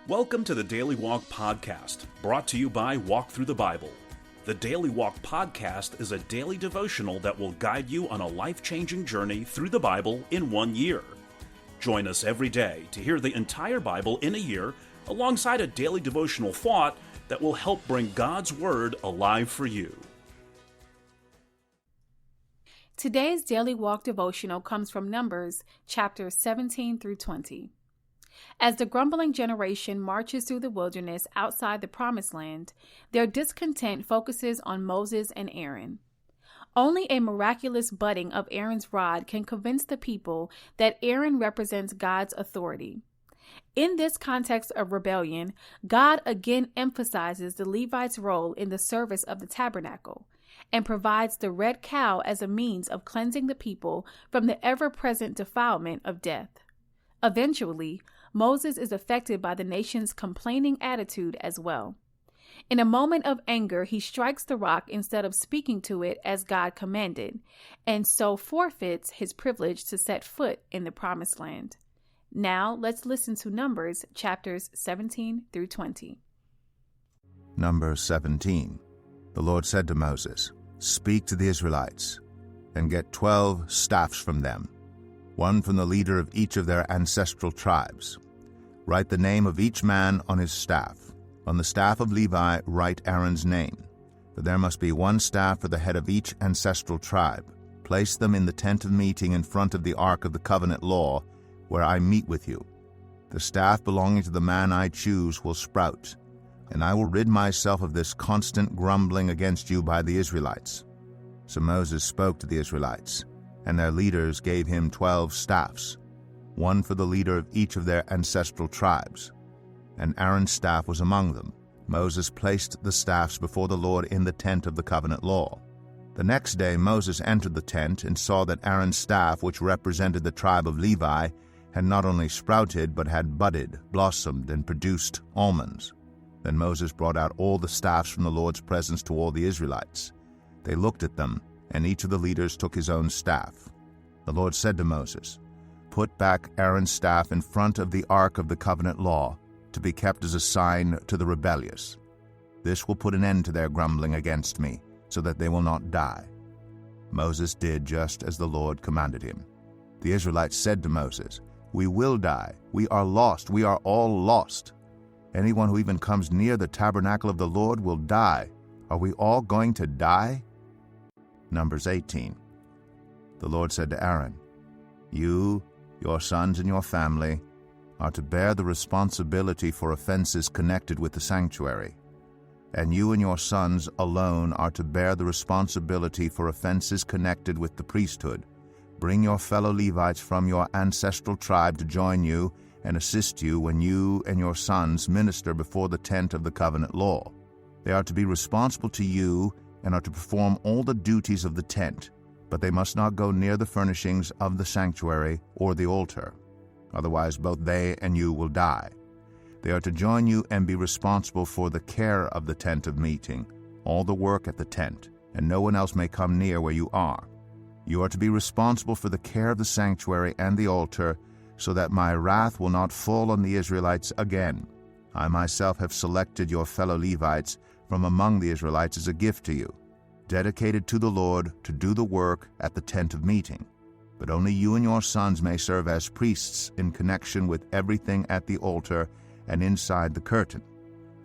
Welcome to the Daily Walk Podcast, brought to you by Walk Thru the Bible. The Daily Walk Podcast is a daily devotional that will guide you on a life-changing journey through the Bible in 1 year. Join us every day to hear the entire Bible in a year, alongside a daily devotional thought that will help bring God's Word alive for you. Today's Daily Walk Devotional comes from Numbers, chapters 17 through 20. As the grumbling generation marches through the wilderness outside the Promised Land, their discontent focuses on Moses and Aaron. Only a miraculous budding of Aaron's rod can convince the people that Aaron represents God's authority. In this context of rebellion, God again emphasizes the Levites' role in the service of the tabernacle and provides the red cow as a means of cleansing the people from the ever-present defilement of death. Eventually, Moses is affected by the nation's complaining attitude as well. In a moment of anger, he strikes the rock instead of speaking to it as God commanded, and so forfeits his privilege to set foot in the Promised Land. Now, let's listen to Numbers chapters 17 through 20. Numbers 17. The Lord said to Moses, "Speak to the Israelites, and get 12 staffs from them, one from the leader of each of their ancestral tribes. Write the name of each man on his staff. On the staff of Levi, write Aaron's name. For there must be one staff for the head of each ancestral tribe. Place them in the tent of meeting in front of the ark of the covenant law, where I meet with you. The staff belonging to the man I choose will sprout, and I will rid myself of this constant grumbling against you by the Israelites." So Moses spoke to the Israelites, and their leaders gave him 12 staffs, one for the leader of each of their ancestral tribes. And Aaron's staff was among them. Moses placed the staffs before the Lord in the tent of the covenant law. The next day Moses entered the tent and saw that Aaron's staff, which represented the tribe of Levi, had not only sprouted, but had budded, blossomed, and produced almonds. Then Moses brought out all the staffs from the Lord's presence to all the Israelites. They looked at them, and each of the leaders took his own staff. The Lord said to Moses, "Put back Aaron's staff in front of the ark of the covenant law, to be kept as a sign to the rebellious. This will put an end to their grumbling against me, so that they will not die." Moses did just as the Lord commanded him. The Israelites said to Moses, "We will die. We are lost. We are all lost. Anyone who even comes near the tabernacle of the Lord will die. Are we all going to die?" Numbers 18. The Lord said to Aaron, "You, your sons and your family, are to bear the responsibility for offenses connected with the sanctuary. And you and your sons alone are to bear the responsibility for offenses connected with the priesthood. Bring your fellow Levites from your ancestral tribe to join you and assist you when you and your sons minister before the tent of the covenant law. They are to be responsible to you and are to perform all the duties of the tent, but they must not go near the furnishings of the sanctuary or the altar. Otherwise both they and you will die. They are to join you and be responsible for the care of the tent of meeting, all the work at the tent, and no one else may come near where you are. You are to be responsible for the care of the sanctuary and the altar, so that my wrath will not fall on the Israelites again. I myself have selected your fellow Levites from among the Israelites as a gift to you, dedicated to the Lord to do the work at the tent of meeting. But only you and your sons may serve as priests in connection with everything at the altar and inside the curtain.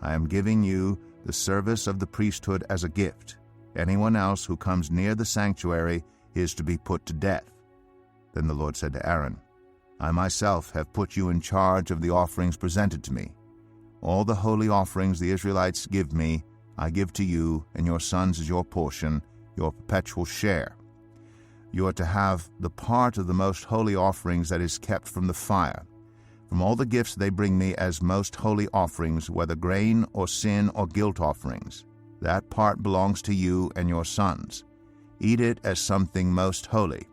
I am giving you the service of the priesthood as a gift. Anyone else who comes near the sanctuary is to be put to death." Then the Lord said to Aaron, "I myself have put you in charge of the offerings presented to me. All the holy offerings the Israelites give me, I give to you and your sons as your portion, your perpetual share. You are to have the part of the most holy offerings that is kept from the fire. From all the gifts they bring me as most holy offerings, whether grain or sin or guilt offerings, that part belongs to you and your sons. Eat it as something most holy.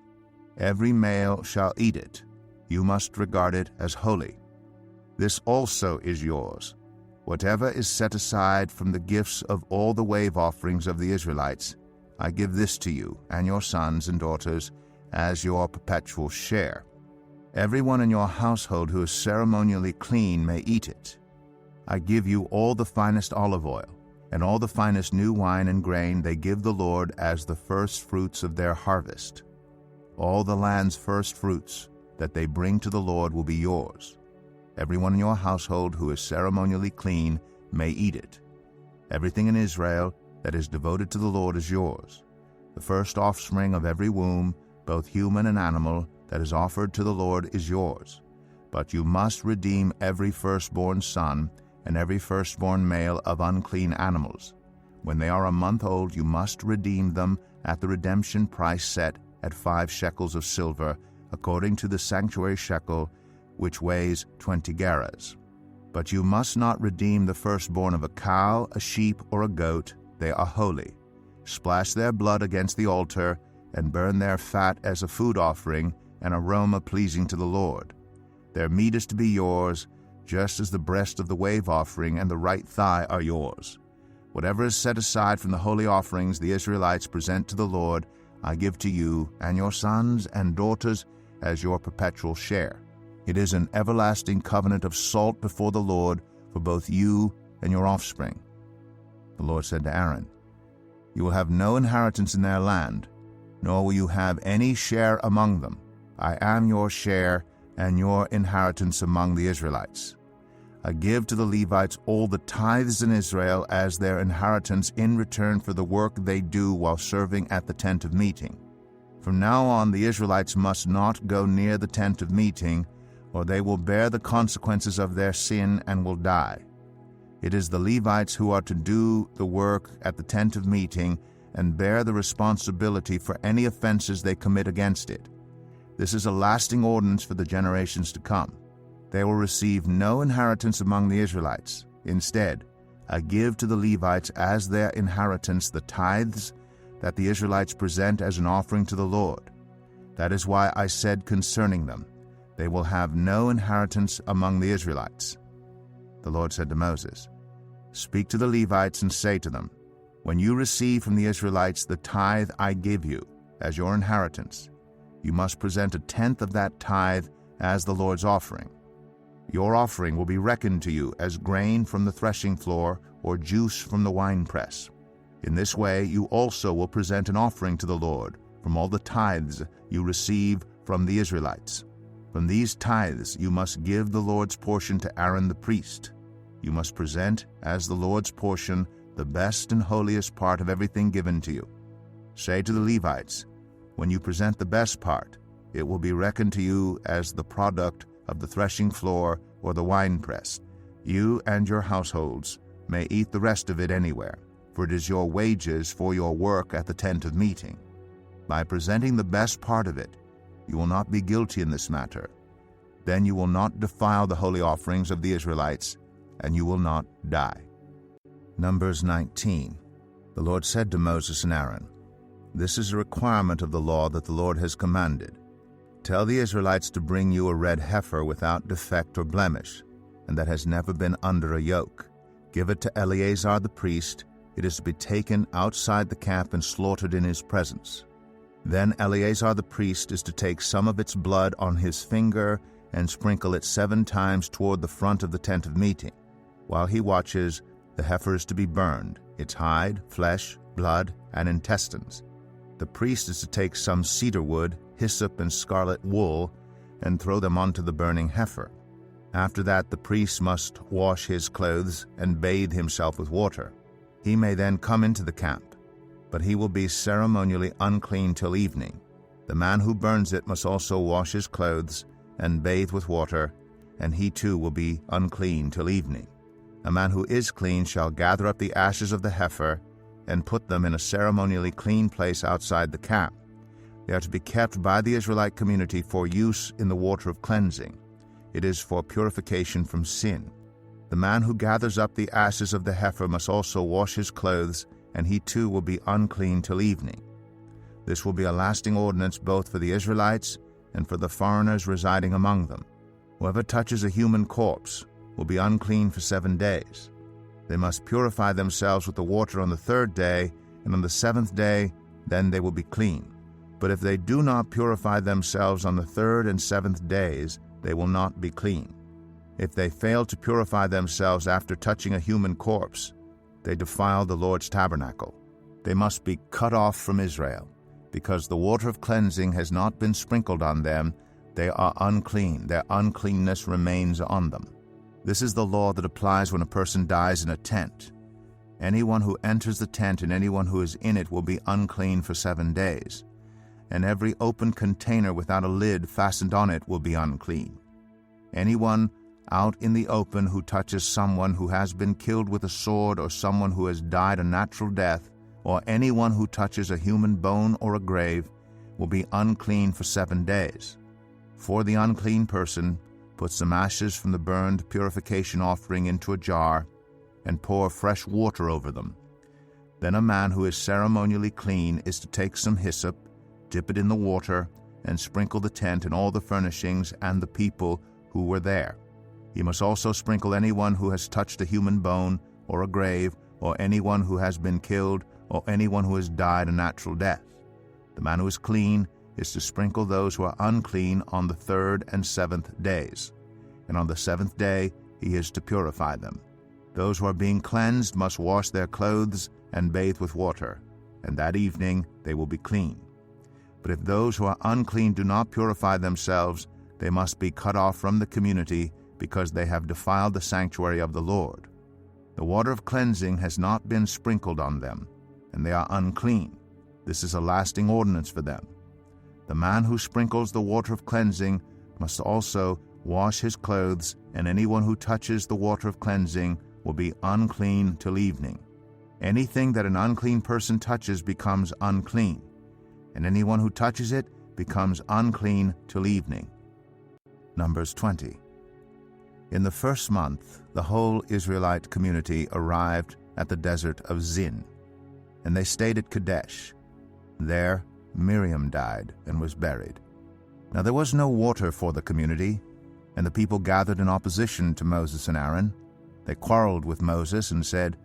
Every male shall eat it. You must regard it as holy. This also is yours. Whatever is set aside from the gifts of all the wave offerings of the Israelites, I give this to you and your sons and daughters as your perpetual share. Everyone in your household who is ceremonially clean may eat it. I give you all the finest olive oil, and all the finest new wine and grain they give the Lord as the first fruits of their harvest. All the land's first fruits that they bring to the Lord will be yours. Everyone in your household who is ceremonially clean may eat it. Everything in Israel that is devoted to the Lord is yours. The first offspring of every womb, both human and animal, that is offered to the Lord is yours. But you must redeem every firstborn son and every firstborn male of unclean animals. When they are a month old, you must redeem them at the redemption price set at 5 shekels of silver, according to the sanctuary shekel, which weighs 20 gerahs. But you must not redeem the firstborn of a cow, a sheep, or a goat. They are holy. Splash their blood against the altar, and burn their fat as a food offering, an aroma pleasing to the Lord. Their meat is to be yours, just as the breast of the wave offering and the right thigh are yours. Whatever is set aside from the holy offerings the Israelites present to the Lord, I give to you and your sons and daughters as your perpetual share. It is an everlasting covenant of salt before the Lord for both you and your offspring. The Lord said to Aaron, You will have no inheritance in their land, nor will you have any share among them. I am your share and your inheritance among the Israelites. I give to the Levites all the tithes in Israel as their inheritance in return for the work they do while serving at the tent of meeting. From now on, the Israelites must not go near the tent of meeting, or they will bear the consequences of their sin and will die. It is the Levites who are to do the work at the tent of meeting and bear the responsibility for any offenses they commit against it. This is a lasting ordinance for the generations to come. They will receive no inheritance among the Israelites. Instead, I give to the Levites as their inheritance the tithes that the Israelites present as an offering to the Lord. That is why I said concerning them, they will have no inheritance among the Israelites. The Lord said to Moses, Speak to the Levites and say to them, When you receive from the Israelites the tithe I give you as your inheritance, you must present 1/10 of that tithe as the Lord's offering. Your offering will be reckoned to you as grain from the threshing floor or juice from the winepress. In this way you also will present an offering to the Lord from all the tithes you receive from the Israelites. From these tithes you must give the Lord's portion to Aaron the priest. You must present as the Lord's portion the best and holiest part of everything given to you. Say to the Levites, When you present the best part, it will be reckoned to you as the product of the threshing floor or the winepress. You and your households may eat the rest of it anywhere, for it is your wages for your work at the tent of meeting. By presenting the best part of it, you will not be guilty in this matter. Then you will not defile the holy offerings of the Israelites, and you will not die. Numbers 19. The Lord said to Moses and Aaron, This is a requirement of the law that the Lord has commanded. Tell the Israelites to bring you a red heifer without defect or blemish, and that has never been under a yoke. Give it to Eleazar the priest. It is to be taken outside the camp and slaughtered in his presence. Then Eleazar the priest is to take some of its blood on his finger and sprinkle it 7 times toward the front of the tent of meeting. While he watches, the heifer is to be burned, its hide, flesh, blood, and intestines. The priest is to take some cedar wood, hyssop, and scarlet wool, and throw them onto the burning heifer. After that, the priest must wash his clothes and bathe himself with water. He may then come into the camp, but he will be ceremonially unclean till evening. The man who burns it must also wash his clothes and bathe with water, and he too will be unclean till evening. A man who is clean shall gather up the ashes of the heifer and put them in a ceremonially clean place outside the camp. They are to be kept by the Israelite community for use in the water of cleansing. It is for purification from sin. The man who gathers up the ashes of the heifer must also wash his clothes, and he too will be unclean till evening. This will be a lasting ordinance both for the Israelites and for the foreigners residing among them. Whoever touches a human corpse will be unclean for 7 days. They must purify themselves with the water on the 3rd day, and on the 7th day, then they will be clean. But if they do not purify themselves on the 3rd and 7th days, they will not be clean. If they fail to purify themselves after touching a human corpse, they defile the Lord's tabernacle. They must be cut off from Israel. Because the water of cleansing has not been sprinkled on them, they are unclean. Their uncleanness remains on them. This is the law that applies when a person dies in a tent. Anyone who enters the tent and anyone who is in it will be unclean for 7 days. And every open container without a lid fastened on it will be unclean. Anyone out in the open who touches someone who has been killed with a sword, or someone who has died a natural death, or anyone who touches a human bone or a grave, will be unclean for 7 days. For the unclean person, put some ashes from the burned purification offering into a jar, and pour fresh water over them. Then a man who is ceremonially clean is to take some hyssop, dip it in the water, and sprinkle the tent and all the furnishings and the people who were there. He must also sprinkle anyone who has touched a human bone or a grave, or anyone who has been killed, or anyone who has died a natural death. The man who is clean is to sprinkle those who are unclean on the 3rd and 7th days, and on the 7th day he is to purify them. Those who are being cleansed must wash their clothes and bathe with water, and that evening they will be clean. But if those who are unclean do not purify themselves, they must be cut off from the community, because they have defiled the sanctuary of the Lord. The water of cleansing has not been sprinkled on them, and they are unclean. This is a lasting ordinance for them. The man who sprinkles the water of cleansing must also wash his clothes, and anyone who touches the water of cleansing will be unclean till evening. Anything that an unclean person touches becomes unclean, and anyone who touches it becomes unclean till evening. Numbers 20. In the 1st month, the whole Israelite community arrived at the desert of Zin, and they stayed at Kadesh. There Miriam died and was buried. Now there was no water for the community, and the people gathered in opposition to Moses and Aaron. They quarreled with Moses and said,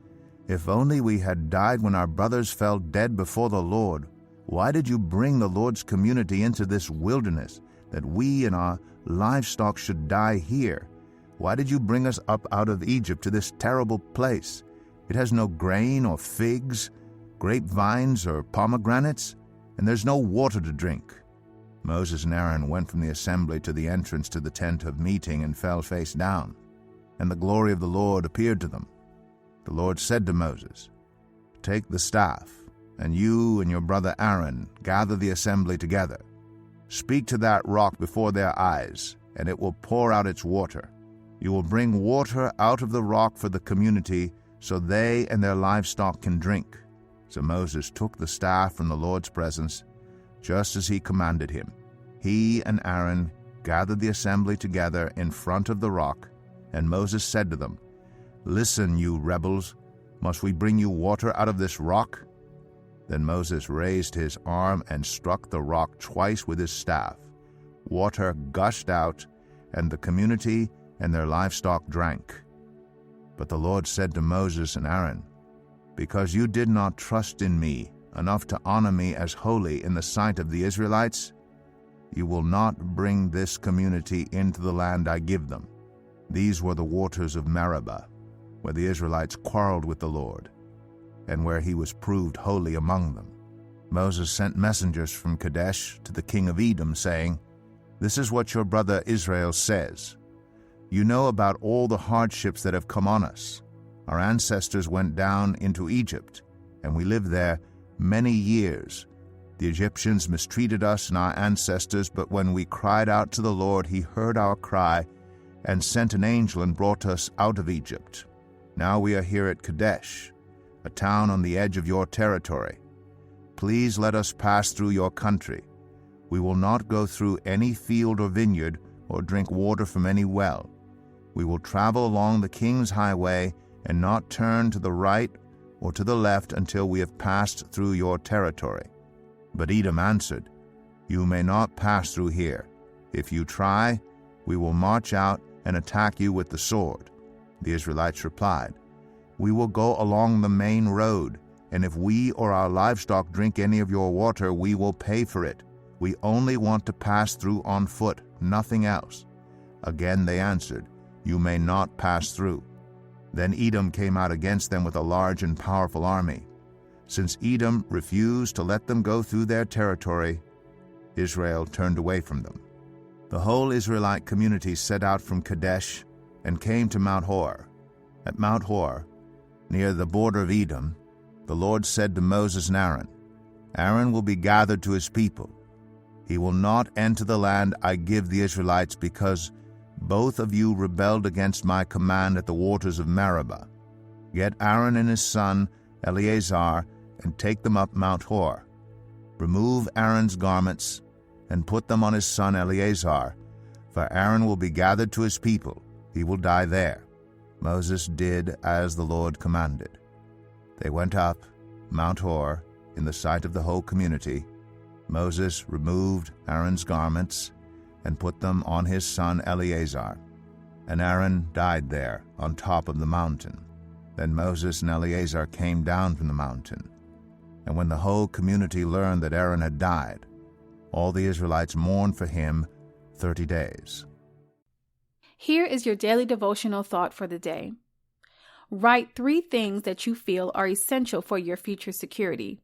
"If only we had died when our brothers fell dead before the Lord. Why did you bring the Lord's community into this wilderness, that we and our livestock should die here? Why did you bring us up out of Egypt to this terrible place? It has no grain or figs, grapevines or pomegranates, and there's no water to drink." Moses and Aaron went from the assembly to the entrance to the tent of meeting and fell face down, and the glory of the Lord appeared to them. The Lord said to Moses, "Take the staff, and you and your brother Aaron gather the assembly together. Speak to that rock before their eyes, and it will pour out its water. You will bring water out of the rock for the community, so they and their livestock can drink." So Moses took the staff from the Lord's presence, just as he commanded him. He and Aaron gathered the assembly together in front of the rock, and Moses said to them, "Listen, you rebels, must we bring you water out of this rock?" Then Moses raised his arm and struck the rock twice with his staff. Water gushed out, and the community and their livestock drank. But the Lord said to Moses and Aaron, "Because you did not trust in me enough to honor me as holy in the sight of the Israelites, you will not bring this community into the land I give them." These were the waters of Meribah, where the Israelites quarreled with the Lord, and where he was proved holy among them. Moses sent messengers from Kadesh to the king of Edom, saying, "This is what your brother Israel says. You know about all the hardships that have come on us. Our ancestors went down into Egypt, and we lived there many years. The Egyptians mistreated us and our ancestors, but when we cried out to the Lord, he heard our cry and sent an angel and brought us out of Egypt. Now we are here at Kadesh, a town on the edge of your territory. Please let us pass through your country. We will not go through any field or vineyard or drink water from any well. We will travel along the king's highway and not turn to the right or to the left until we have passed through your territory." But Edom answered, "You may not pass through here. If you try, we will march out and attack you with the sword." The Israelites replied, "We will go along the main road, and if we or our livestock drink any of your water, we will pay for it. We only want to pass through on foot, nothing else." Again they answered, you may not pass through." Then Edom came out against them with a large and powerful army. Since Edom refused to let them go through their territory, Israel turned away from them. The whole Israelite community set out from Kadesh and came to Mount Hor. At Mount Hor, near the border of Edom, the Lord said to Moses and Aaron, "Aaron will be gathered to his people. He will not enter the land I give the Israelites because both of you rebelled against my command at the waters of Meribah. Get Aaron and his son Eleazar and take them up Mount Hor. Remove Aaron's garments and put them on his son Eleazar, for Aaron will be gathered to his people. He will die there." Moses did as the Lord commanded. They went up Mount Hor in the sight of the whole community. Moses removed Aaron's garments and put them on his son Eleazar, and Aaron died there on top of the mountain. Then Moses and Eleazar came down from the mountain. And when the whole community learned that Aaron had died, all the Israelites mourned for him 30 days. Here is your daily devotional thought for the day. Write 3 things that you feel are essential for your future security.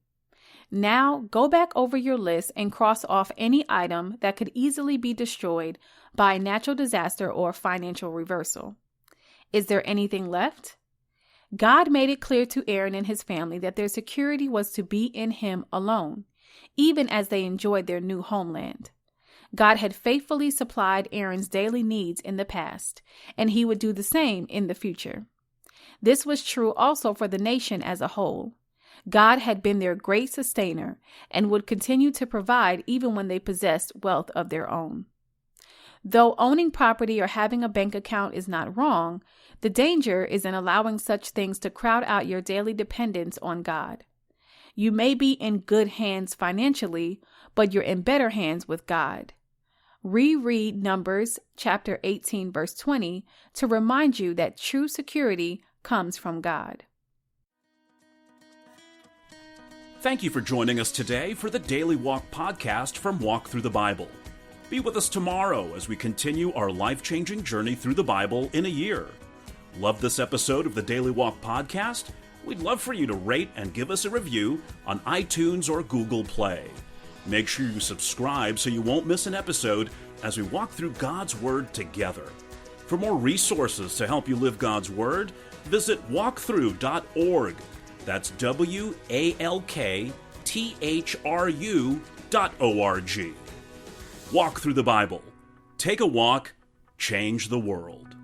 Now, go back over your list and cross off any item that could easily be destroyed by a natural disaster or financial reversal. Is there anything left? God made it clear to Aaron and his family that their security was to be in him alone, even as they enjoyed their new homeland. God had faithfully supplied Aaron's daily needs in the past, and he would do the same in the future. This was true also for the nation as a whole. God had been their great sustainer and would continue to provide even when they possessed wealth of their own. Though owning property or having a bank account is not wrong, the danger is in allowing such things to crowd out your daily dependence on God. You may be in good hands financially, but you're in better hands with God. Reread Numbers chapter 18, verse 20 to remind you that true security comes from God. Thank you for joining us today for the Daily Walk Podcast from Walk Thru the Bible. Be with us tomorrow as we continue our life-changing journey through the Bible in a year. Love this episode of the Daily Walk Podcast? We'd love for you to rate and give us a review on iTunes or Google Play. Make sure you subscribe so you won't miss an episode as we walk through God's Word together. For more resources to help you live God's Word, visit walkthru.org. That's WALKTHRU.org. Walk through the Bible. Take a walk, change the world.